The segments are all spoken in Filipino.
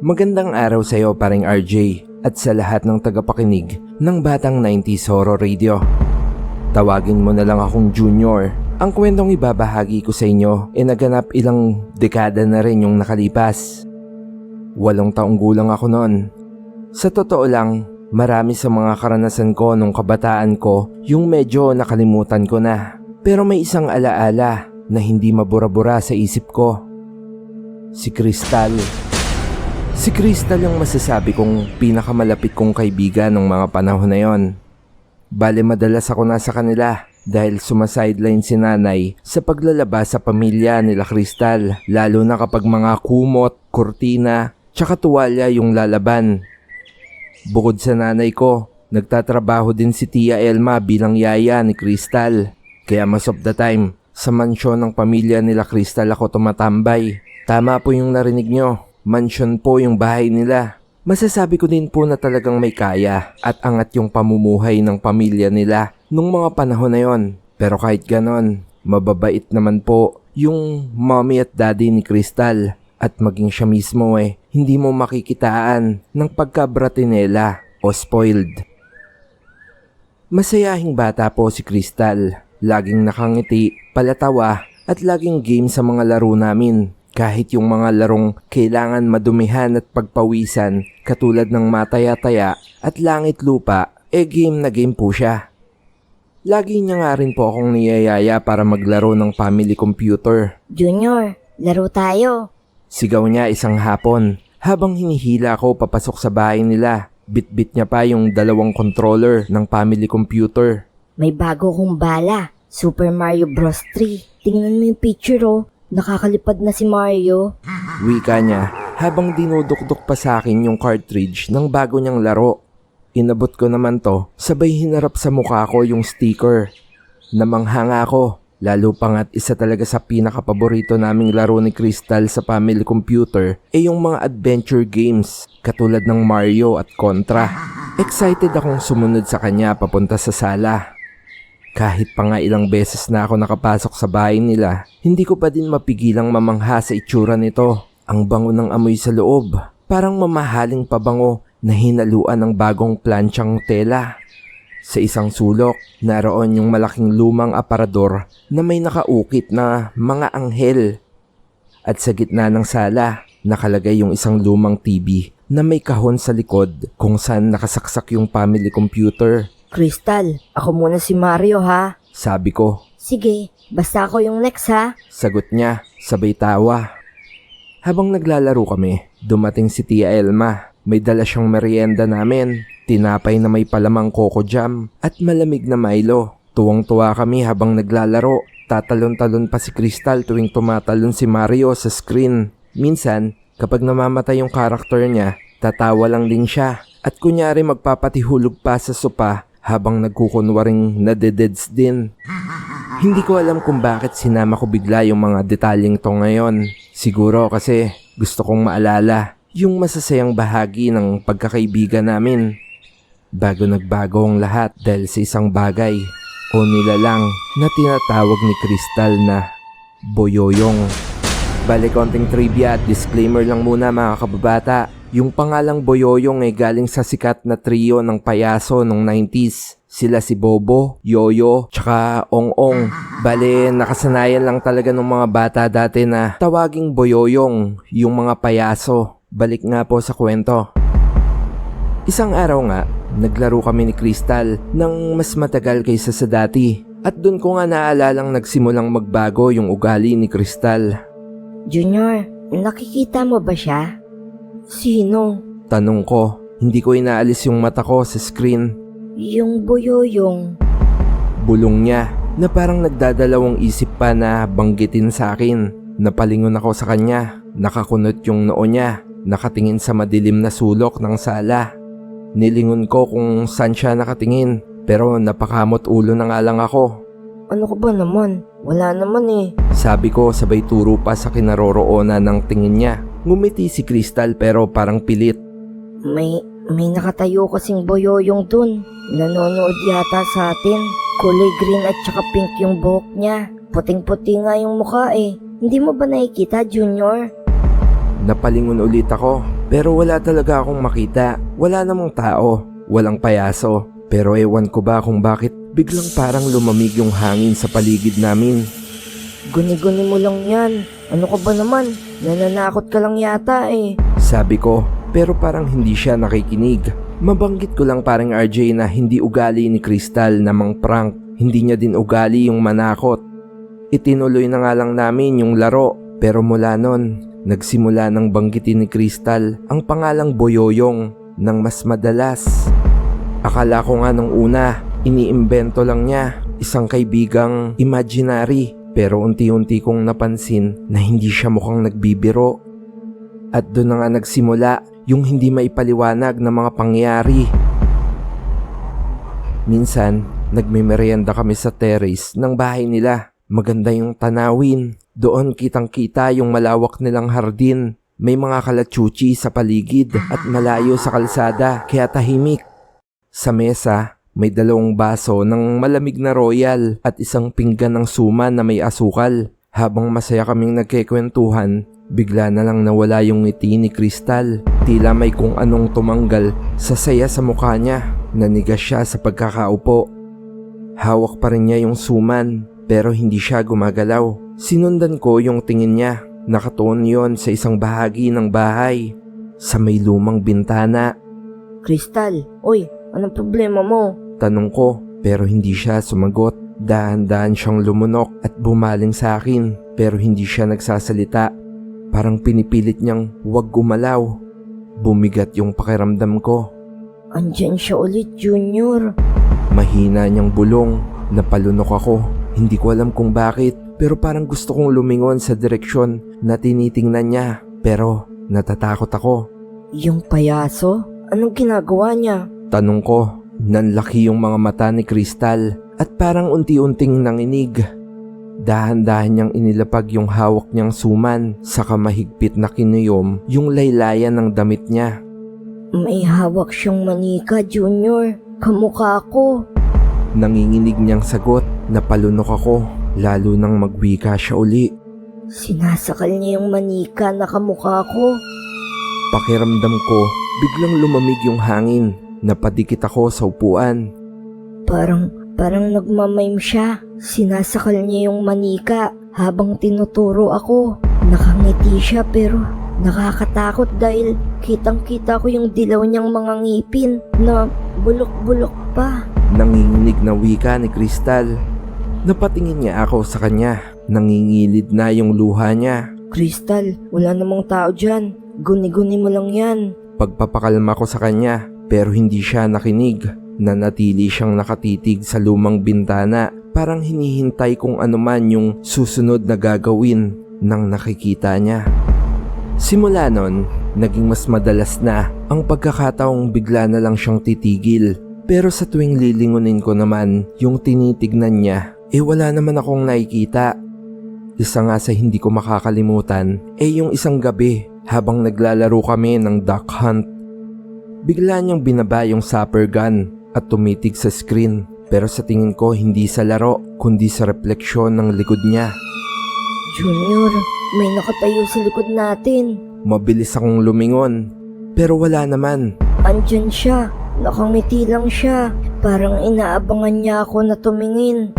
Magandang araw sa iyo, paring RJ, at sa lahat ng tagapakinig ng Batang 90s Horror Radio. Tawagin mo na lang akong Junior. Ang kwentong ibabahagi ko sa inyo ay naganap ilang dekada na rin yung nakalipas. 8 taong gulang ako noon. Sa totoo lang, marami sa mga karanasan ko nung kabataan ko yung medyo nakalimutan ko na. Pero may isang alaala na hindi mabura-bura sa isip ko. Si Crystal. Si Crystal ang masasabi kong pinakamalapit kong kaibigan ng mga panahon na yon. Bale madalas ako nasa kanila dahil sumasideline si nanay sa paglalabas sa pamilya nila Crystal, lalo na kapag mga kumot, kurtina, tsaka tuwalya yung lalaban. Bukod sa nanay ko, nagtatrabaho din si Tia Elma bilang yaya ni Crystal. Kaya most of the time, sa mansyon ng pamilya nila Crystal ako tumatambay. Tama po yung narinig nyo. Mansyon po yung bahay nila. Masasabi ko din po na talagang may kaya at angat yung pamumuhay ng pamilya nila nung mga panahon na yon. Pero kahit ganon, mababait naman po yung mommy at daddy ni Crystal. At maging siya mismo hindi mo makikitaan ng pagkabratinela o spoiled. Masayahing bata po si Crystal. Laging nakangiti, palatawa at laging game sa mga laro namin. Kahit yung mga larong kailangan madumihan at pagpawisan katulad ng mataya-taya at langit lupa, game na game po siya. Lagi niya nga rin po akong niyayaya para maglaro ng family computer. Junior, laro tayo. Sigaw niya isang hapon habang hinihila ko papasok sa bahay nila. Bit-bit niya pa yung 2 controller ng family computer. May bago kong bala, Super Mario Bros. 3. Tingnan mo yung picture nakakalipad na si Mario. Wika niya habang dinudukdok pa sa akin yung cartridge ng bago niyang laro. Inabot ko naman to, sabay hinarap sa mukha ko yung sticker. Namanghanga ako, lalo pa nga't isa talaga sa pinakapaborito naming laro ni Crystal sa family computer yung mga adventure games katulad ng Mario at Contra. Excited akong sumunod sa kanya papunta sa sala. Kahit pa nga ilang beses na ako nakapasok sa bahay nila, hindi ko pa din mapigilang mamangha sa itsura nito. Ang bango ng amoy sa loob, parang mamahaling pabango na hinaluan ng bagong plantsyang tela. Sa isang sulok, naroon yung malaking lumang aparador na may nakaukit na mga anghel. At sa gitna ng sala, nakalagay yung isang lumang TV na may kahon sa likod kung saan nakasaksak yung family computer. Crystal, ako muna si Mario ha. Sabi ko. Sige, basta ako yung next ha. Sagot niya, sabay tawa. Habang naglalaro kami, dumating si Tia Elma. May dala siyang merienda namin, tinapay na may palamang coco jam at malamig na Milo. Tuwang-tuwa kami habang naglalaro. Tatalon-talon pa si Crystal tuwing tumatalon si Mario sa screen. Minsan, kapag namamatay yung karakter niya, tatawa lang din siya. At kunyari magpapatihulog pa sa sopa habang nagkukunwaring nadededs din. Hindi ko alam kung bakit sinama ko bigla yung mga detalyeng to ngayon. Siguro kasi gusto kong maalala yung masasayang bahagi ng pagkakaibigan namin. Bago nagbago ang lahat dahil sa isang bagay o nilalang na tinatawag ni Crystal na Boyoyong. Bale konting trivia at disclaimer lang muna mga kababata. Yung pangalang Boyoyong galing sa sikat na trio ng payaso nung 90s. Sila si Bobo, Yoyo, tsaka Ong-Ong. Bale, nakasanayan lang talaga ng mga bata dati na tawaging Boyoyong yung mga payaso. Balik nga po sa kwento. Isang araw nga, naglaro kami ni Crystal ng mas matagal kaysa sa dati. At dun ko nga naalalang nagsimulang magbago yung ugali ni Crystal. Junior, nakikita mo ba siya? Sino? Tanong ko, hindi ko inaalis yung mata ko sa screen. Yung Boyoyong. Bulong niya na parang nagdadalawang isip pa na banggitin sa akin. Napalingon ako sa kanya, nakakunot yung noo niya, nakatingin sa madilim na sulok ng sala. Nilingon ko kung saan siya nakatingin, pero napakamot ulo na nga lang ako. Ano ka ba naman? Wala naman Sabi ko sabay turo pa sa kinaroroonan ng tingin niya. Ngumiti si Crystal pero parang pilit. May nakatayo kasing Boyoyong dun. Nanonood yata sa atin. Kulay green at saka pink yung buhok niya. Puting-puti nga yung mukha Hindi mo ba nakikita, Junior? Napalingon ulit ako. Pero wala talaga akong makita. Wala namang tao, walang payaso. Pero ewan ko ba kung bakit biglang parang lumamig yung hangin sa paligid namin. Guni-guni mo lang yan. Ano ka ba naman? Nananakot ka lang yata eh. Sabi ko, pero parang hindi siya nakikinig. Mabanggit ko lang parang RJ na hindi ugali ni Crystal na mang prank. Hindi niya din ugali yung manakot. Itinuloy na nga lang namin yung laro. Pero mula nun, nagsimula ng banggitin ni Crystal ang pangalang Boyoyong ng mas madalas. Akala ko nga nung una, iniimbento lang niya, isang kaibigang imaginary. Pero unti-unti kong napansin na hindi siya mukhang nagbibiro. At doon na nga nagsimula yung hindi maipaliwanag na mga pangyayari. Minsan, nagmemeryenda kami sa terrace ng bahay nila. Maganda yung tanawin. Doon kitang-kita yung malawak nilang hardin. May mga kalachuchi sa paligid at malayo sa kalsada, kaya tahimik. Sa mesa, may 2 baso ng malamig na royal at isang pinggan ng suman na may asukal. Habang masaya kaming nagkikwentuhan, bigla na lang nawala yung ngiti ni Crystal. Tila may kung anong tumanggal sa saya sa mukha niya. Nanigas siya sa pagkakaupo. Hawak pa rin niya yung suman pero hindi siya gumagalaw. Sinundan ko yung tingin niya. Nakatuon yon sa isang bahagi ng bahay. Sa may lumang bintana. Crystal, oy, anong problema mo? Tanong ko pero hindi siya sumagot. Dahan-dahan siyang lumunok at bumaling sa akin pero hindi siya nagsasalita. Parang pinipilit niyang huwag gumalaw. Bumigat yung pakiramdam ko. Andyan siya ulit, Junior. Mahina niyang bulong. Napalunok ako. Hindi ko alam kung bakit pero parang gusto kong lumingon sa direksyon na tinitingnan niya. Pero natatakot ako. Yung payaso? Anong ginagawa niya? Tanong ko. Nanlaki yung mga mata ni Crystal at parang unti-unting nanginig. Dahan-dahan niyang inilapag yung hawak niyang suman saka mahigpit na kinuyom yung laylayan ng damit niya. May hawak siyang manika, Junior. Kamukha ko. Nanginginig niyang sagot. Napalunok ako lalo nang magwika siya uli. Sinasakal niya yung manika na kamukha ko. Pakiramdam ko biglang lumamig yung hangin. Napadikit ako sa upuan. Parang nagmamime siya. Sinasakal niya yung manika habang tinuturo ako. Nakangiti siya pero nakakatakot dahil kitang-kita ko yung dilaw niyang mga ngipin na bulok-bulok pa. Nanginginig na wika ni Crystal. Napatingin niya ako sa kanya. Nangingilid na yung luha niya. Crystal, wala namang tao dyan. Guni-guni mo lang yan. Pagpapakalma ko sa kanya pero hindi siya nakinig. Nanatili siyang nakatitig sa lumang bintana. Parang hinihintay kung ano man yung susunod na gagawin nang nakikita niya. Simula nun, naging mas madalas na ang pagkakataong bigla na lang siyang titigil. Pero sa tuwing lilingunin ko naman yung tinitignan niya, wala naman akong nakikita. Isa nga sa hindi ko makakalimutan yung isang gabi habang naglalaro kami ng duck hunt. Bigla niyang binaba yung sapper gun at tumitig sa screen. Pero sa tingin ko hindi sa laro kundi sa refleksyon ng likod niya. Junior, may nakatayo sa likod natin. Mabilis akong lumingon pero wala naman. Andyan siya. Nakangiti lang siya. Parang inaabangan niya ako na tumingin.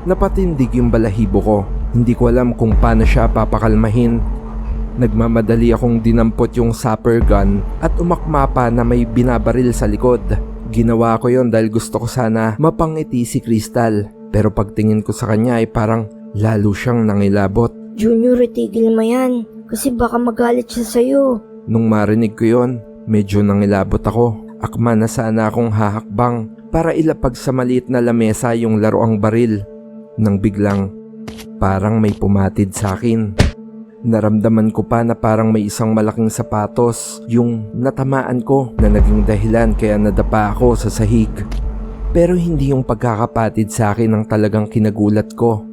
Napatindig yung balahibo ko. Hindi ko alam kung paano siya papakalmahin. Nagmamadali akong dinampot yung sapper gun at umakma pa na may binabaril sa likod. Ginawa ko yon dahil gusto ko sana mapangiti si Crystal. Pero pagtingin ko sa kanya parang lalo siyang nangilabot. Junior, itigil mo yan. Kasi baka magalit siya sa'yo. Nung marinig ko yon, medyo nangilabot ako. Akma na sana akong hahakbang para ilapag sa maliit na lamesa yung laruang baril. Nang biglang, parang may pumatid sa akin. Naramdaman ko pa na parang may isang malaking sapatos yung natamaan ko na naging dahilan kaya nadapa ako sa sahig. Pero hindi yung pagkakapatid sa akin ang talagang kinagulat ko,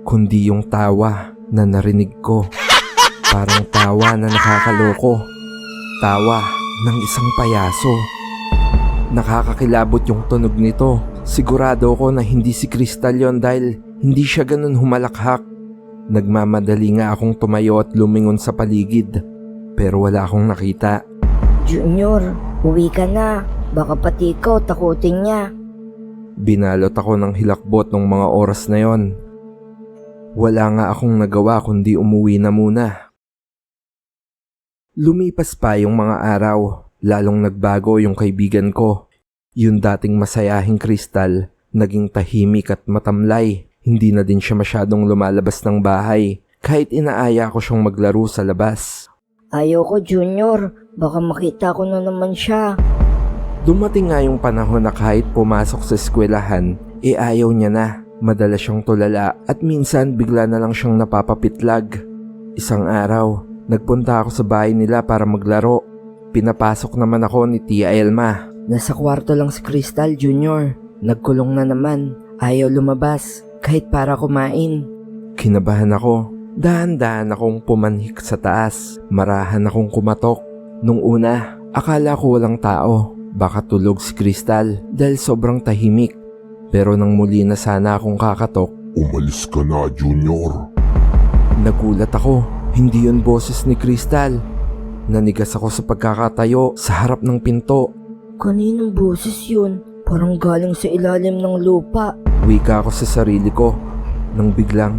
kundi yung tawa na narinig ko. Parang tawa na nakakaloko. Tawa ng isang payaso. Nakakakilabot yung tunog nito. Sigurado ko na hindi si Crystal yon dahil hindi siya ganun humalakhak. Nagmamadali nga akong tumayo at lumingon sa paligid. pero wala akong nakita. Junior, uwi ka na. Baka pati ikaw takutin niya. Binalot ako ng hilakbot ng mga oras na yon. Wala nga akong nagawa kundi umuwi na muna. Lumipas pa yung mga araw, lalong nagbago yung kaibigan ko. Yung dating masayahing Crystal, naging tahimik at matamlay. Hindi na din siya masyadong lumalabas ng bahay, kahit inaaya ko siyang maglaro sa labas. Ayoko, Junior. Baka makita ko na naman siya. Dumating nga yung panahon na kahit pumasok sa eskwelahan, ayaw niya na. Madalas siyang tulala at minsan bigla na lang siyang napapapitlag. Isang araw, nagpunta ako sa bahay nila para maglaro. Pinapasok naman ako ni Tia Elma. Nasa kwarto lang si Crystal, Junior. Nagkulong na naman. Ayaw lumabas, kahit para kumain. Kinabahan ako. Dahan-dahan akong pumanhik sa taas. Marahan akong kumatok. Nung una, akala ko walang tao. Baka tulog si Crystal dahil sobrang tahimik. Pero nang muli na sana akong kakatok, Umalis ka na, Junior. nagulat ako. Hindi yun boses ni Crystal. Nanigas ako sa pagkakatayo sa harap ng pinto. Kaninong boses yun? Parang galing sa ilalim ng lupa. Wika ako sa sarili ko. Nang biglang,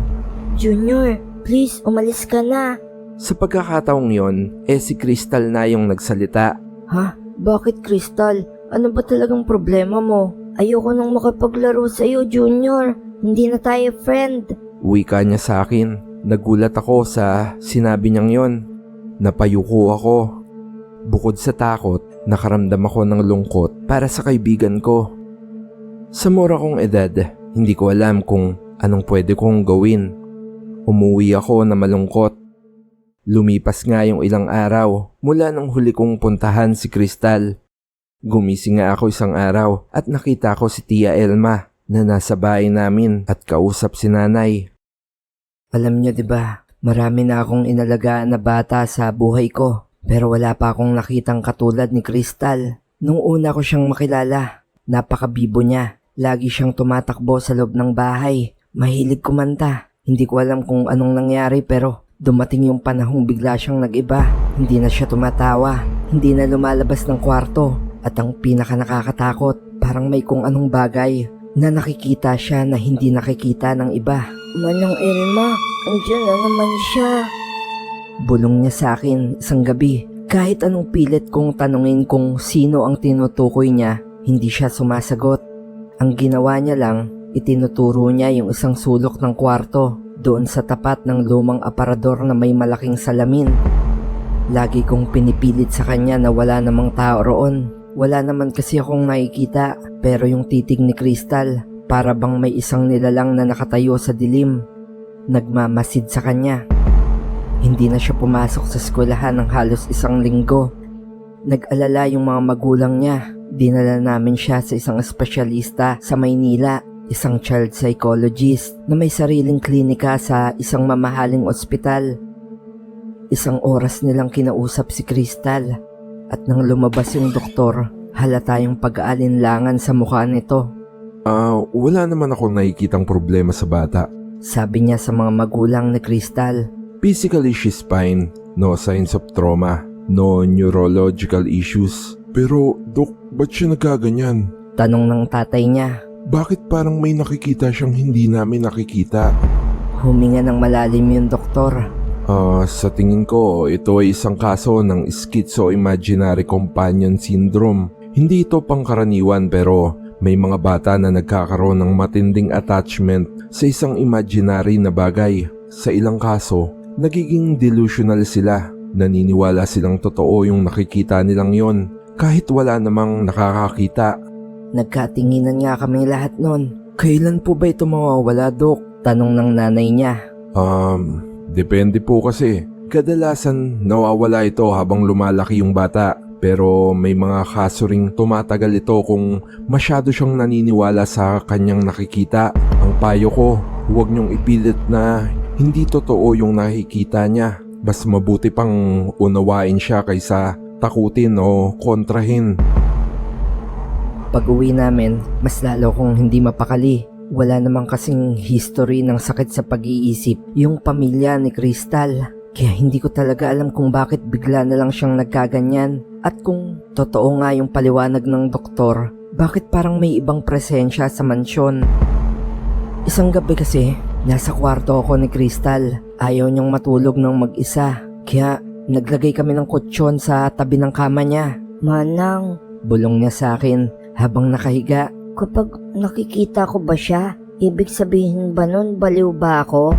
Junior, please umalis ka na. sa pagkakataong yon, si Crystal na yung nagsalita. Ha? Bakit, Crystal? Ano ba talagang problema mo? Ayoko nang makapaglaro sa'yo, Junior. Hindi na tayo friend. Wika niya sa akin. Nagulat ako sa sinabi niyang yon. Napayuko ako. Bukod sa takot, nakaramdam ako ng lungkot para sa kaibigan ko. Sa mura kong edad, hindi ko alam kung anong pwede kong gawin. Umuwi ako na malungkot. Lumipas nga yung ilang araw mula nang huli kong puntahan si Crystal. Gumising nga ako isang araw at nakita ko si Tia Elma na nasa bahay namin at kausap si nanay. Alam niyo, di ba, marami na akong inalagaan na bata sa buhay ko. Pero wala pa akong nakitang katulad ni Crystal. Nung una ko siyang makilala, napakabibo niya. Lagi siyang tumatakbo sa loob ng bahay. Mahilig kumanta. Hindi ko alam kung anong nangyari pero dumating yung panahong bigla siyang nag-iba. Hindi na siya tumatawa. Hindi na lumalabas ng kwarto. At ang pinaka nakakatakot, parang may kung anong bagay na nakikita siya na hindi nakikita ng iba. Manang Elma, andyan na naman siya. Bulong niya sa akin isang gabi. Kahit anong pilit kong tanungin kung sino ang tinutukoy niya, hindi siya sumasagot. Ang ginawa niya lang, itinuturo niya yung isang sulok ng kwarto doon sa tapat ng lumang aparador na may malaking salamin. Lagi kong pinipilit sa kanya na wala namang tao roon. Wala naman kasi akong nakikita, pero yung titig ni Crystal, para bang may isang nilalang na nakatayo sa dilim. Nagmamasid sa kanya. Hindi na siya pumasok sa eskwelahan ng halos isang linggo. Nag-alala yung mga magulang niya. Dinala namin siya sa isang espesyalista sa Maynila, isang child psychologist na may sariling klinika sa isang mamahaling ospital. Isang oras nilang kinausap si Crystal at nang lumabas yung doktor, halata yung pag-aalinlangan sa mukha nito. Wala naman ako nakikitang problema sa bata. Sabi niya sa mga magulang ni Crystal. Physically, she's fine. No signs of trauma. No neurological issues. Pero, Dok, ba't siya nagkaganyan? Tanong ng tatay niya. Bakit parang may nakikita siyang hindi namin nakikita? Huminga ng malalim yung doktor. Sa tingin ko, ito ay isang kaso ng Schizo-Imaginary Companion Syndrome. Hindi ito pangkaraniwan pero may mga bata na nagkakaroon ng matinding attachment sa isang imaginary na bagay. Sa ilang kaso, nagiging delusional sila. Naniniwala silang totoo yung nakikita nilang yon kahit wala namang nakakakita. Nagkatinginan nga kami lahat nun. Kailan po ba ito mawawala, Dok? Tanong ng nanay niya. Depende po kasi. Kadalasan nawawala ito habang lumalaki yung bata. Pero may mga kaso ring tumatagal ito kung masyado siyang naniniwala sa kanyang nakikita. Ang payo ko, huwag niyong ipilit na hindi totoo yung nakikita niya. Mas mabuti pang unawain siya kaysa takutin o kontrahin. Pag-uwi namin, mas lalo kong hindi mapakali. Wala namang kasing history ng sakit sa pag-iisip yung pamilya ni Crystal. Kaya hindi ko talaga alam kung bakit bigla na lang siyang nagkaganyan. At kung totoo nga yung paliwanag ng doktor, bakit parang may ibang presensya sa mansyon? Isang gabi kasi, nasa kwarto ako ni Crystal. Ayaw niyang matulog ng mag-isa. Kaya naglagay kami ng kutsyon sa tabi ng kama niya. Manang, bulong niya sa akin habang nakahiga. Kapag nakikita ko ba siya, ibig sabihin ba nun baliw ba ako?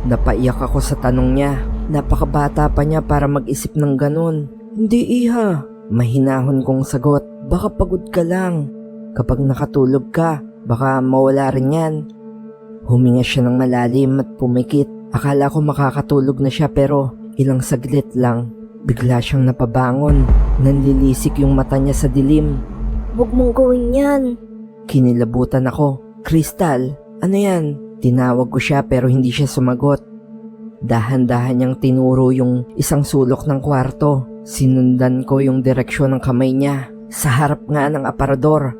Napaiyak ako sa tanong niya. Napakabata pa niya para mag-isip ng ganun. Hindi iha. Mahinahon kong sagot. Baka pagod ka lang. Kapag nakatulog ka, baka mawala rin yan. Huminga siya ng malalim at pumikit. Akala ko makakatulog na siya pero ilang saglit lang. Bigla siyang napabangon. Nanlilisik yung mata niya sa dilim. Huwag mong gawin yan. Kinilabutan ako. Crystal, ano yan? Tinawag ko siya pero hindi siya sumagot. Dahan-dahan niyang tinuro yung isang sulok ng kwarto. Sinundan ko yung direksyon ng kamay niya. Sa harap nga ng aparador.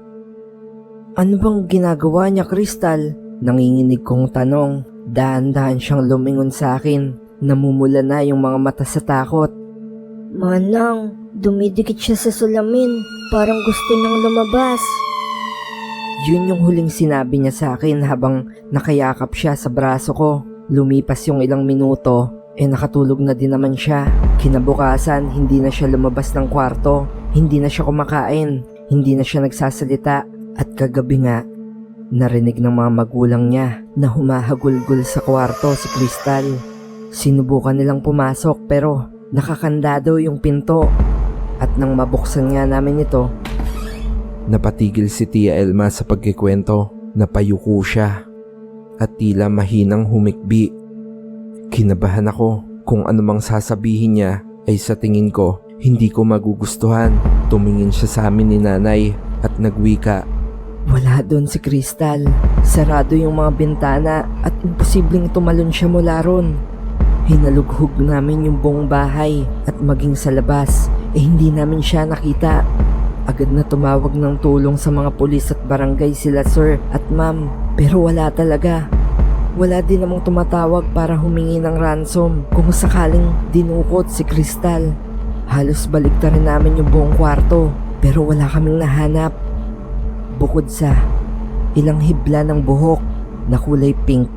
Ano bang ginagawa niya, Crystal? Nanginginig kong tanong. Dahan-dahan siyang lumingon sa akin. Namumula na yung mga mata sa takot. Manang, dumidikit siya sa salamin. Parang gusto niyang lumabas. Yun yung huling sinabi niya sa akin habang nakayakap siya sa braso ko. Lumipas yung ilang minuto, nakatulog na din naman siya. Kinabukasan, hindi na siya lumabas ng kwarto. Hindi na siya kumakain. Hindi na siya nagsasalita. At kagabi nga, narinig ng mga magulang niya na humahagulgol sa kwarto si Crystal. Sinubukan nilang pumasok pero nakakandado yung pinto. At nang mabuksan nga namin ito, Napatigil si Tia Elma sa pagkikwento. Napayuko siya at tila mahinang humikbi. Kinabahan ako kung anumang sasabihin niya ay sa tingin ko hindi ko magugustuhan. Tumingin siya sa amin ni nanay at nagwika. wala doon si Crystal. Sarado yung mga bintana at imposibleng tumalon siya mula ron. Hinalughog namin yung buong bahay at maging sa labas hindi namin siya nakita. Agad na tumawag ng tulong sa mga pulis at barangay sila sir at ma'am pero wala talaga. Wala din namang tumatawag para humingi ng ransom kung sakaling dinukot si Crystal. Halos baliktarin namin yung buong kwarto pero wala kaming nahanap. Bukod sa ilang hibla ng buhok na kulay pink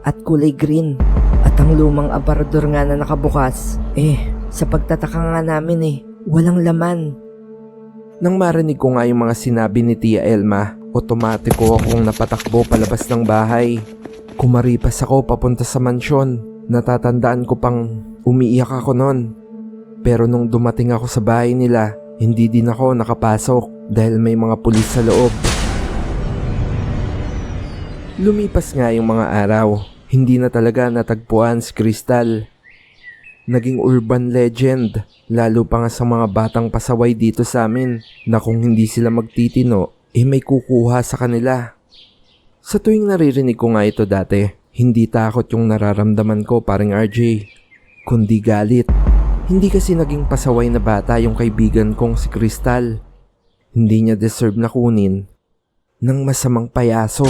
at kulay green at ang lumang aparador nga na nakabukas. Sa pagtataka nga namin walang laman. Nang marinig ko nga yung mga sinabi ni Tia Elma, otomatiko akong napatakbo palabas ng bahay. Kumaripas ako papunta sa mansyon. Natatandaan ko pang umiiyak ako nun. Pero nung dumating ako sa bahay nila, hindi din ako nakapasok dahil may mga pulis sa loob. Lumipas nga yung mga araw, hindi na talaga natagpuan si Crystal. Naging urban legend, lalo pa nga sa mga batang pasaway dito sa amin na kung hindi sila magtitino, may kukuha sa kanila. Sa tuwing naririnig ko nga ito dati, hindi takot yung nararamdaman ko paring RJ, kundi galit. Hindi kasi naging pasaway na bata yung kaibigan kong si Crystal. Hindi niya deserve na kunin ng masamang payaso.